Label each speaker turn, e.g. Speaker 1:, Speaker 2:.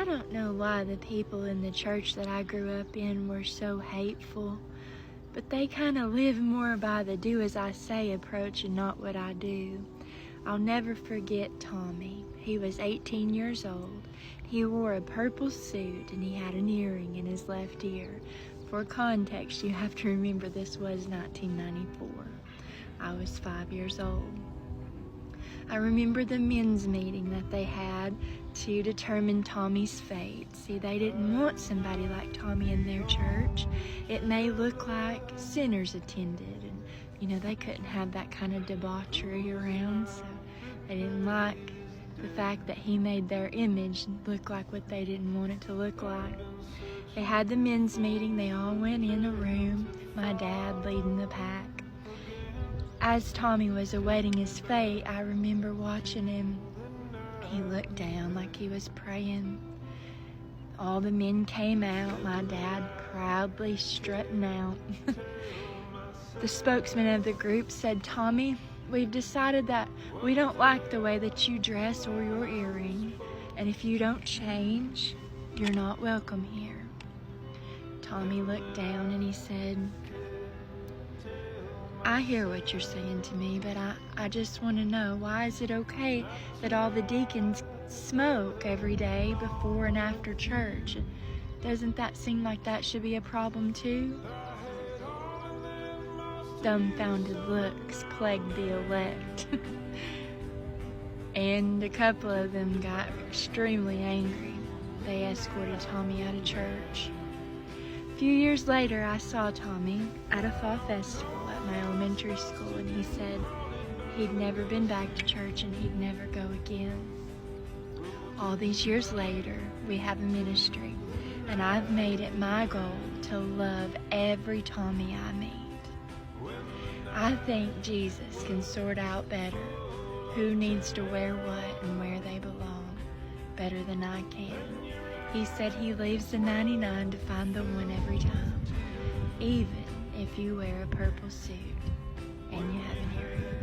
Speaker 1: I don't know why the people in the church that I grew up in were so hateful, but they kind of live more by the do as I say approach and not what I do. I'll never forget Tommy. He was 18 years old. He wore a purple suit and he had an earring in his left ear. For context, you have to remember this was 1994. I was 5 years old. I remember the men's meeting that they had to determine Tommy's fate. See, they didn't want somebody like Tommy in their church. It may look like sinners attended, and they couldn't have that kind of debauchery around, so they didn't like the fact that he made their image look like what they didn't want it to look like. They had the men's meeting. They all went in a room, my dad leading the pack. As Tommy was awaiting his fate, I remember watching him. He looked down like he was praying. All the men came out, my dad proudly strutting out. The spokesman of the group said, "Tommy, we've decided that we don't like the way that you dress or your earring, and if you don't change, you're not welcome here." Tommy looked down and he said, "I hear what you're saying to me, but I just want to know, why is it okay that all the deacons smoke every day before and after church? Doesn't that seem like that should be a problem too?" Dumbfounded looks plagued the elect. And a couple of them got extremely angry. They escorted Tommy out of church. A few years later, I saw Tommy at a fall festival at my elementary school, and he said he'd never been back to church and he'd never go again. All these years later, we have a ministry, and I've made it my goal to love every Tommy I meet. I think Jesus can sort out better who needs to wear what and where they belong better than I can. He said he leaves the 99 to find the one every time, even if you wear a purple suit and you have an earring.